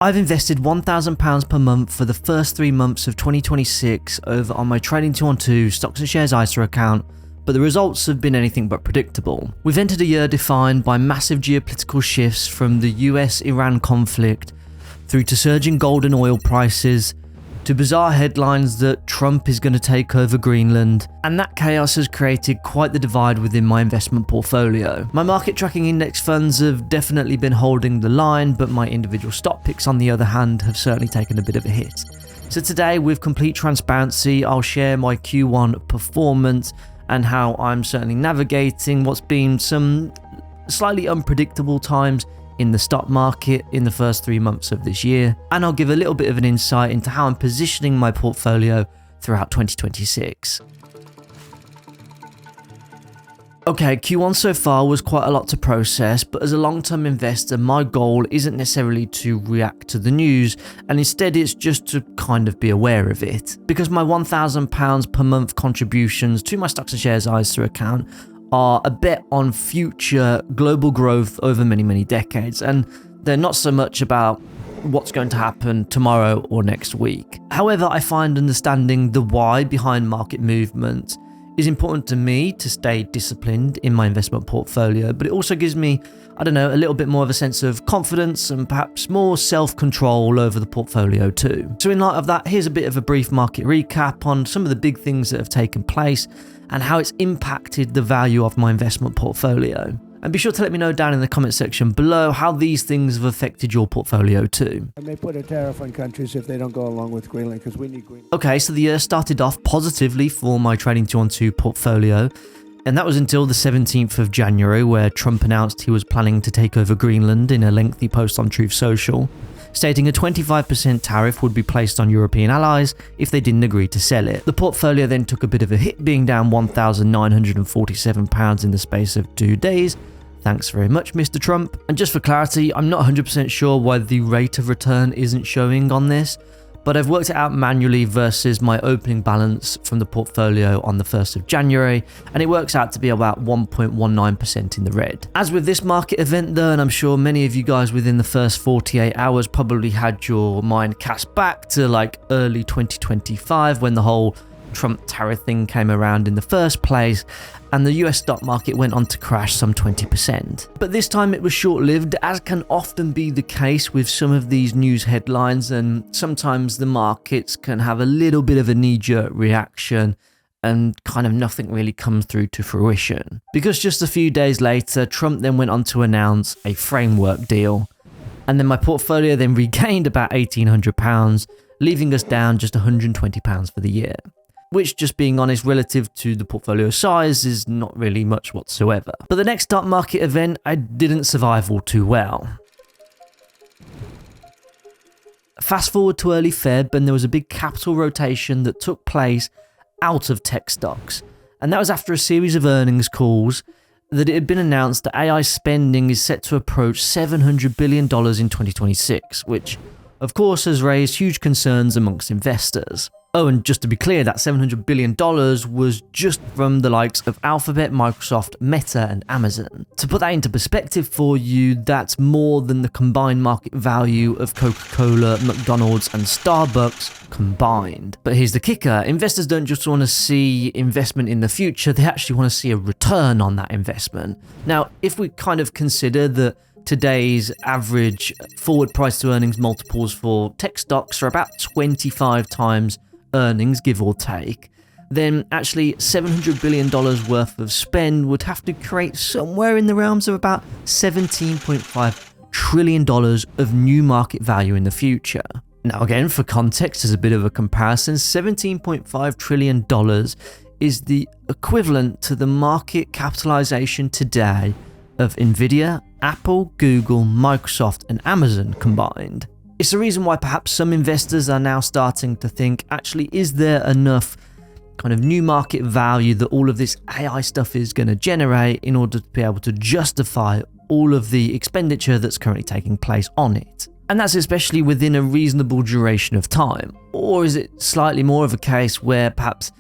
I've invested £1,000 per month for the first 3 months of 2026 over on my Trading 212 Stocks and Shares ISA account, but the results have been anything but predictable. We've entered a year defined by massive geopolitical shifts from the US-Iran conflict through to surging gold and oil prices, to bizarre headlines that Trump is going to take over Greenland, and that chaos has created quite the divide within my investment portfolio. My market tracking index funds have definitely been holding the line, but my individual stock picks on the other hand have certainly taken a bit of a hit. So today, with complete transparency, I'll share my Q1 performance and how I'm certainly navigating what's been some slightly unpredictable times in the stock market in the first 3 months of this year, and I'll give a little bit of an insight into how I'm positioning my portfolio throughout 2026. Okay, Q1 so far was quite a lot to process, but as a long-term investor, my goal isn't necessarily to react to the news, and instead it's just to kind of be aware of it. Because my £1,000 per month contributions to my Stocks and Shares ISA account are a bet on future global growth over many decades, and they're not so much about what's going to happen tomorrow or next week. However, I find understanding the why behind market movement is important to me to stay disciplined in my investment portfolio, but it also gives me, a little bit more of a sense of confidence and perhaps more self-control over the portfolio too. So in light of that, here's a bit of a brief market recap on some of the big things that have taken place and how it's impacted the value of my investment portfolio. And be sure to let me know down in the comment section below how these things have affected your portfolio too. And they put a tariff on countries if they don't go along with Greenland, because we need Greenland. Okay, so the year started off positively for my Trading 212 portfolio, and that was until the 17th of January, where Trump announced he was planning to take over Greenland in a lengthy post on Truth Social, stating a 25% tariff would be placed on European allies if they didn't agree to sell it. The portfolio then took a bit of a hit, being down £1,947 in the space of 2 days. Thanks very much, Mr. Trump. And just for clarity, I'm not 100% sure why the rate of return isn't showing on this, but I've worked it out manually versus my opening balance from the portfolio on the 1st of January, and it works out to be about 1.19% in the red. As with this market event though, and I'm sure many of you guys within the first 48 hours probably had your mind cast back to like early 2025 when the whole Trump tariff thing came around in the first place, and the US stock market went on to crash some 20%. But this time it was short-lived, as can often be the case with some of these news headlines, and sometimes the markets can have a little bit of a knee-jerk reaction and kind of nothing really comes through to fruition. Because just a few days later, Trump then went on to announce a framework deal, and then my portfolio then regained about £1,800, leaving us down just £120 for the year. Which, just being honest, relative to the portfolio size is not really much whatsoever. But the next stock market event, I didn't survive all too well. Fast forward to early Feb, and there was a big capital rotation that took place out of tech stocks. And that was after a series of earnings calls that it had been announced that AI spending is set to approach $700 billion in 2026, which of course has raised huge concerns amongst investors. Oh, and just to be clear, that $700 billion was just from the likes of Alphabet, Microsoft, Meta, and Amazon. To put that into perspective for you, that's more than the combined market value of Coca-Cola, McDonald's, and Starbucks combined. But here's the kicker. Investors don't just want to see investment in the future, they actually want to see a return on that investment. Now, if we kind of consider that today's average forward price to earnings multiples for tech stocks are about 25 times earnings, give or take, then actually $700 billion worth of spend would have to create somewhere in the realms of about $17.5 trillion of new market value in the future. Now again, for context, as a bit of a comparison, $17.5 trillion is the equivalent to the market capitalization today of Nvidia, Apple, Google, Microsoft, and Amazon combined. It's the reason why perhaps some investors are now starting to think, actually, is there enough kind of new market value that all of this AI stuff is going to generate in order to be able to justify all of the expenditure that's currently taking place on it? And that's especially within a reasonable duration of time. Or is it slightly more of a case where perhaps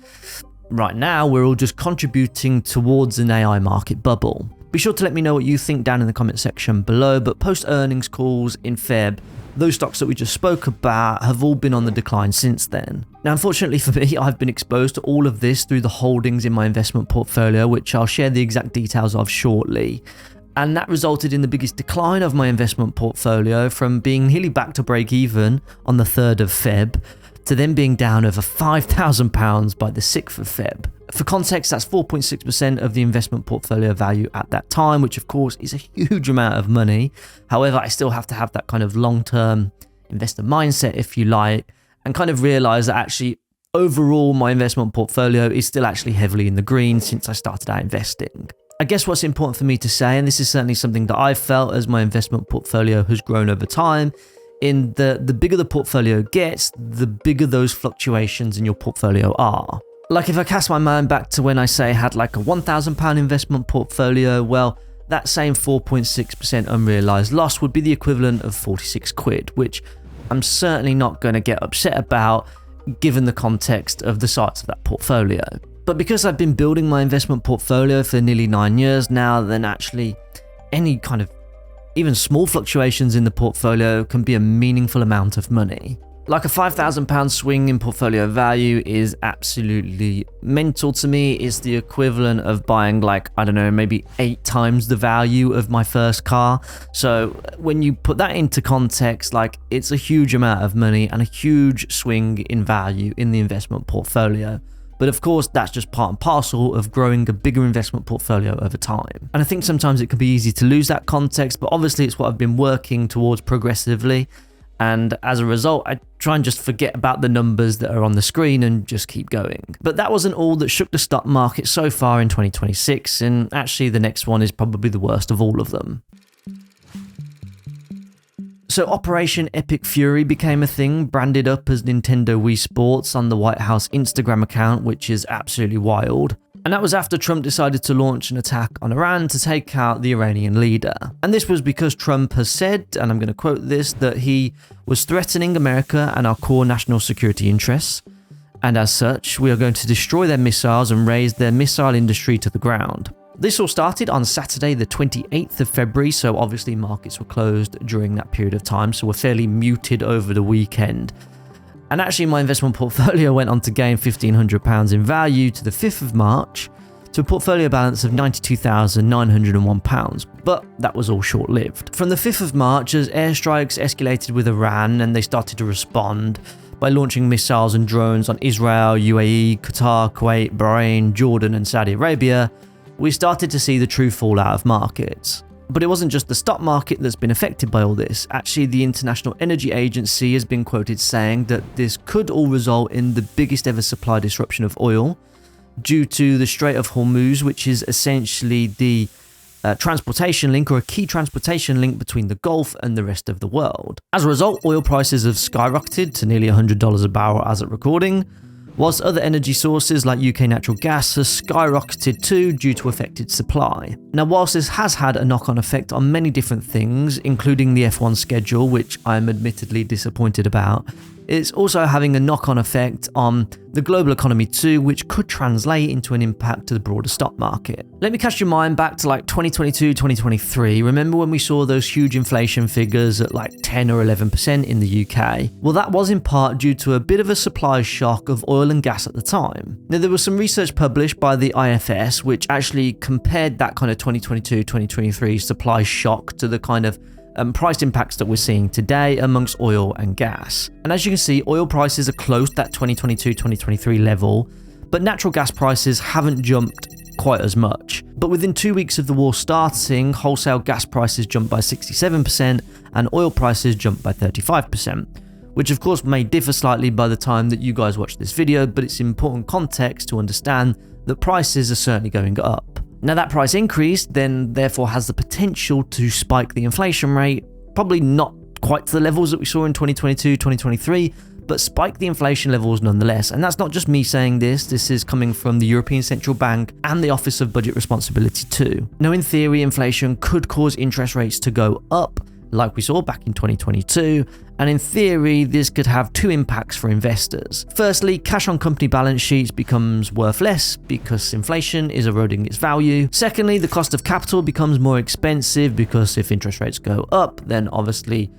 right now we're all just contributing towards an AI market bubble? Be sure to let me know what you think down in the comment section below, but post earnings calls in Feb, those stocks that we just spoke about have all been on the decline since then. Now, unfortunately for me, I've been exposed to all of this through the holdings in my investment portfolio, which I'll share the exact details of shortly. And that resulted in the biggest decline of my investment portfolio from being nearly back to break even on the 3rd of Feb to then being down over £5,000 by the 6th of Feb. For context, that's 4.6% of the investment portfolio value at that time, which of course is a huge amount of money. However, I still have to have that kind of long-term investor mindset, if you like, and kind of realize that actually overall my investment portfolio is still actually heavily in the green since I started out investing. I guess what's important for me to say, and this is certainly something that I've felt as my investment portfolio has grown over time, in the bigger the portfolio gets, the bigger those fluctuations in your portfolio are. Like if I cast my mind back to when I say I had like a £1,000 investment portfolio, well, that same 4.6% unrealized loss would be the equivalent of 46 quid, which I'm certainly not going to get upset about given the context of the size of that portfolio. But because I've been building my investment portfolio for nearly 9 years now, then actually any kind of even small fluctuations in the portfolio can be a meaningful amount of money. Like a £5,000 swing in portfolio value is absolutely mental to me. It's the equivalent of buying like, I don't know, maybe 8 times the value of my first car. So when you put that into context, like it's a huge amount of money and a huge swing in value in the investment portfolio. But of course, that's just part and parcel of growing a bigger investment portfolio over time. And I think sometimes it can be easy to lose that context, but obviously it's what I've been working towards progressively. And as a result, I try and just forget about the numbers that are on the screen and just keep going. But that wasn't all that shook the stock market so far in 2026, and actually the next one is probably the worst of all of them. So Operation Epic Fury became a thing, branded up as Nintendo Wii Sports on the White House Instagram account, which is absolutely wild. And that was after Trump decided to launch an attack on Iran to take out the Iranian leader. And this was because Trump has said, and I'm going to quote this, that he was threatening America and our core national security interests. And as such, we are going to destroy their missiles and raise their missile industry to the ground. This all started on Saturday, the 28th of February, so obviously markets were closed during that period of time, so we're fairly muted over the weekend. And actually my investment portfolio went on to gain £1,500 in value to the 5th of March to a portfolio balance of £92,901, but that was all short-lived. From the 5th of March, as airstrikes escalated with Iran and they started to respond by launching missiles and drones on Israel, UAE, Qatar, Kuwait, Bahrain, Jordan and Saudi Arabia, we started to see the true fallout of markets. But it wasn't just the stock market that's been affected by all this. Actually, the International Energy Agency has been quoted saying that this could all result in the biggest ever supply disruption of oil due to the Strait of Hormuz, which is essentially the transportation link or a key transportation link between the Gulf and the rest of the world. As a result, oil prices have skyrocketed to nearly $100 a barrel as of recording, whilst other energy sources like UK natural gas has skyrocketed too due to affected supply. Now, whilst this has had a knock-on effect on many different things, including the F1 schedule, which I'm admittedly disappointed about, it's also having a knock-on effect on the global economy too, which could translate into an impact to the broader stock market. Let me cast your mind back to like 2022, 2023. Remember when we saw those huge inflation figures at like 10 or 11% in the UK? Well, that was in part due to a bit of a supply shock of oil and gas at the time. Now, there was some research published by the IFS, which actually compared that kind of 2022, 2023 supply shock to the kind of price impacts that we're seeing today amongst oil and gas. And as you can see, oil prices are close to that 2022-2023 level, but natural gas prices haven't jumped quite as much. But within 2 weeks of the war starting, wholesale gas prices jumped by 67% and oil prices jumped by 35%, which of course may differ slightly by the time that you guys watch this video, but it's important context to understand that prices are certainly going up. Now, that price increase then therefore has the potential to spike the inflation rate, probably not quite to the levels that we saw in 2022, 2023, but spike the inflation levels nonetheless. And that's not just me saying this, this is coming from the European Central Bank and the Office of Budget Responsibility too. Now, in theory, inflation could cause interest rates to go up like we saw back in 2022, and in theory, this could have two impacts for investors. Firstly, cash on company balance sheets becomes worth less because inflation is eroding its value. Secondly, the cost of capital becomes more expensive because if interest rates go up, then obviously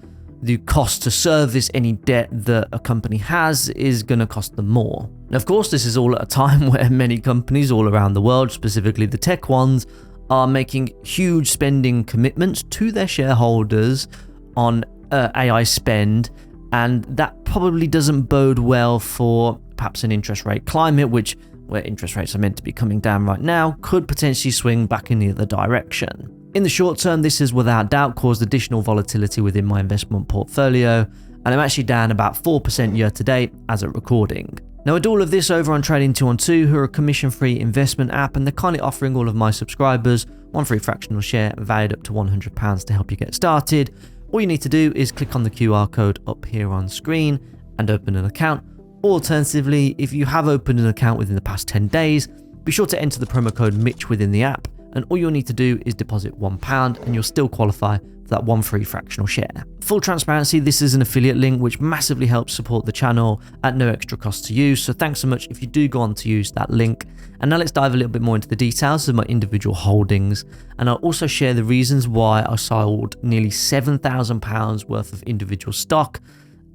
the cost to service any debt that a company has is going to cost them more. And of course, this is all at a time where many companies all around the world, specifically the tech ones, are making huge spending commitments to their shareholders on AI spend, and that probably doesn't bode well for perhaps an interest rate climate, where interest rates are meant to be coming down right now, could potentially swing back in the other direction. In the short term, this has without doubt caused additional volatility within my investment portfolio, and I'm actually down about 4% year to date as of recording. Now, I do all of this over on Trading212, who are a commission-free investment app, and they're kindly offering all of my subscribers one free fractional share valued up to £100 to help you get started. All you need to do is click on the QR code up here on screen and open an account. Alternatively, if you have opened an account within the past 10 days, be sure to enter the promo code Mitch within the app, and all you'll need to do is deposit £1 and you'll still qualify for that one free fractional share. Full transparency, this is an affiliate link which massively helps support the channel at no extra cost to you, so thanks so much if you do go on to use that link. And now let's dive a little bit more into the details of my individual holdings, and I'll also share the reasons why I sold nearly £7,000 worth of individual stock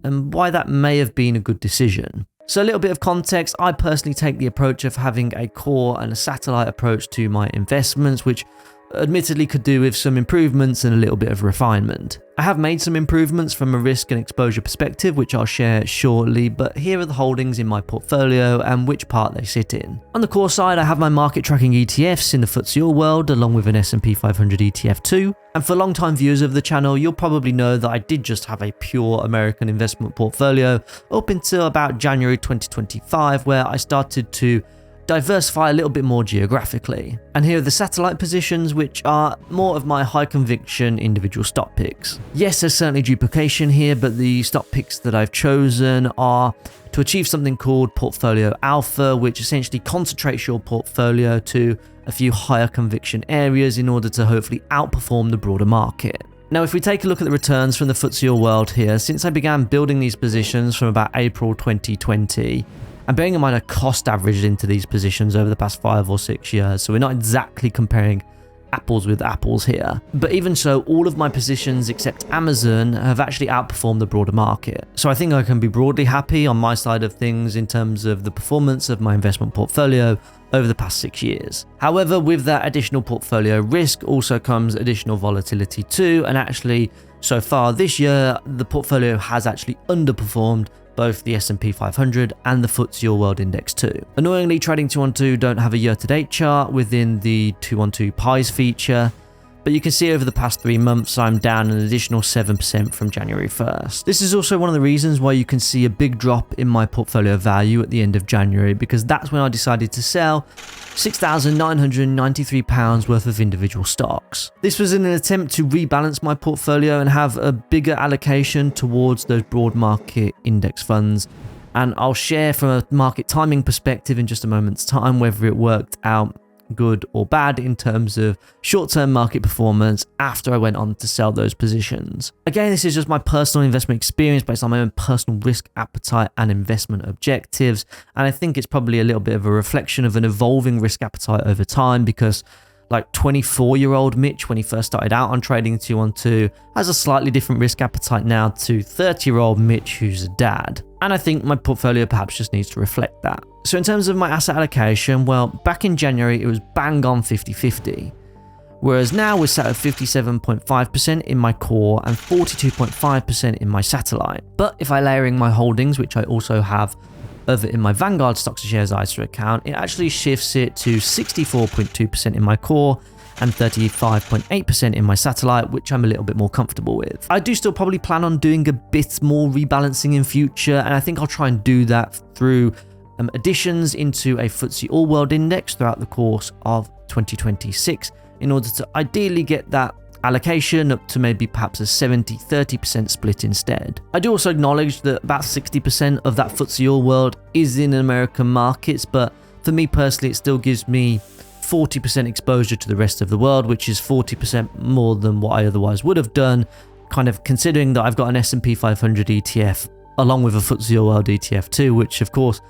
and why that may have been a good decision. So a little bit of context, I personally take the approach of having a core and a satellite approach to my investments, which admittedly could do with some improvements and a little bit of refinement. I have made some improvements from a risk and exposure perspective, which I'll share shortly, but here are the holdings in my portfolio and which part they sit in. On the core side, I have my market tracking ETFs in the FTSE All World, along with an S&P 500 ETF too. And for long-time viewers of the channel, you'll probably know that I did just have a pure American investment portfolio up until about January 2025, where I started to diversify a little bit more geographically. And here are the satellite positions, which are more of my high conviction individual stock picks. Yes, there's certainly duplication here, but the stock picks that I've chosen are to achieve something called portfolio alpha, which essentially concentrates your portfolio to a few higher conviction areas in order to hopefully outperform the broader market. Now, if we take a look at the returns from the FTSE All World here, since I began building these positions from about April 2020, and bearing in mind I cost averaged into these positions over the past 5 or 6 years, so we're not exactly comparing apples with apples here. But even so, all of my positions except Amazon have actually outperformed the broader market. So I think I can be broadly happy on my side of things in terms of the performance of my investment portfolio over the past 6 years. However, with that additional portfolio risk also comes additional volatility too, and actually so far this year, the portfolio has actually underperformed both the S&P 500 and the FTSE All World Index too. Annoyingly, Trading212 don't have a year-to-date chart within the 212 Pies feature, but you can see over the past 3 months I'm down an additional 7% from January 1st. This is also one of the reasons why you can see a big drop in my portfolio value at the end of January, because that's when I decided to sell £6,993 worth of individual stocks. This was in an attempt to rebalance my portfolio and have a bigger allocation towards those broad market index funds, and I'll share from a market timing perspective in just a moment's time whether it worked out good or bad in terms of short-term market performance after I went on to sell those positions. Again, this is just my personal investment experience based on my own personal risk appetite and investment objectives, and I think it's probably a little bit of a reflection of an evolving risk appetite over time, because like 24-year-old Mitch, when he first started out on Trading212, has a slightly different risk appetite now to 30-year-old Mitch, who's a dad. And I think my portfolio perhaps just needs to reflect that. So in terms of my asset allocation, well, back in January, it was bang on 50-50. Whereas now we're sat at 57.5% in my core and 42.5% in my satellite. But if I layer in my holdings, which I also have over in my Vanguard Stocks and Shares ISA account, it actually shifts it to 64.2% in my core and 35.8% in my satellite, which I'm a little bit more comfortable with. I do still probably plan on doing a bit more rebalancing in future, and I think I'll try and do that through additions into a FTSE All World Index throughout the course of 2026 in order to ideally get that allocation up to maybe perhaps a 70-30% split instead. I do also acknowledge that about 60% of that FTSE All World is in American markets, but for me personally, it still gives me 40% exposure to the rest of the world, which is 40% more than what I otherwise would have done kind of considering that I've got an S&P 500 ETF along with a FTSE World ETF too, which of course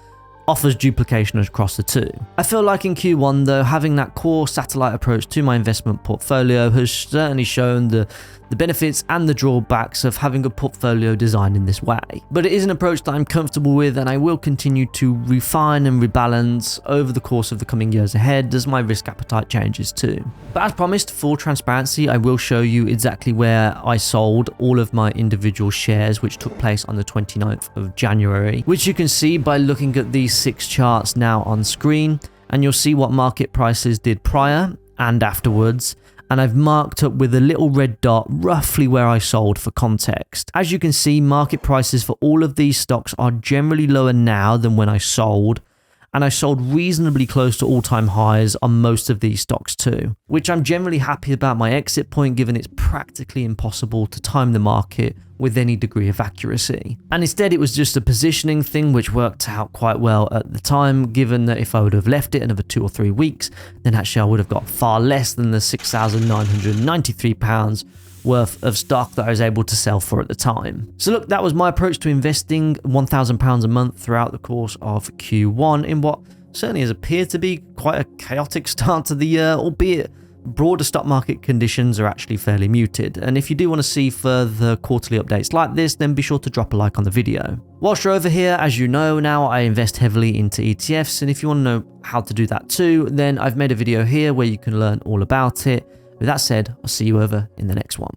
offers duplication across the two. I feel like in Q1 though, having that core satellite approach to my investment portfolio has certainly shown the benefits and the drawbacks of having a portfolio designed in this way. But it is an approach that I'm comfortable with, and I will continue to refine and rebalance over the course of the coming years ahead as my risk appetite changes too. But as promised, full transparency, I will show you exactly where I sold all of my individual shares, which took place on the 29th of January, which you can see by looking at these 6 charts now on screen, and you'll see what market prices did prior and afterwards. And I've marked up with a little red dot roughly where I sold for context. As you can see, market prices for all of these stocks are generally lower now than when I sold, and I sold reasonably close to all-time highs on most of these stocks too, which I'm generally happy about my exit point, given it's practically impossible to time the market with any degree of accuracy. And instead it was just a positioning thing which worked out quite well at the time, given that if I would have left it another 2 or 3 weeks, then actually I would have got far less than the £6,993 worth of stock that I was able to sell for at the time. So look, that was my approach to investing £1,000 a month throughout the course of Q1 in what certainly has appeared to be quite a chaotic start to the year, albeit broader stock market conditions are actually fairly muted. And if you do want to see further quarterly updates like this, then be sure to drop a like on the video. Whilst you're over here, as you know now, I invest heavily into ETFs, and if you want to know how to do that too, then I've made a video here where you can learn all about it. With that said, I'll see you over in the next one.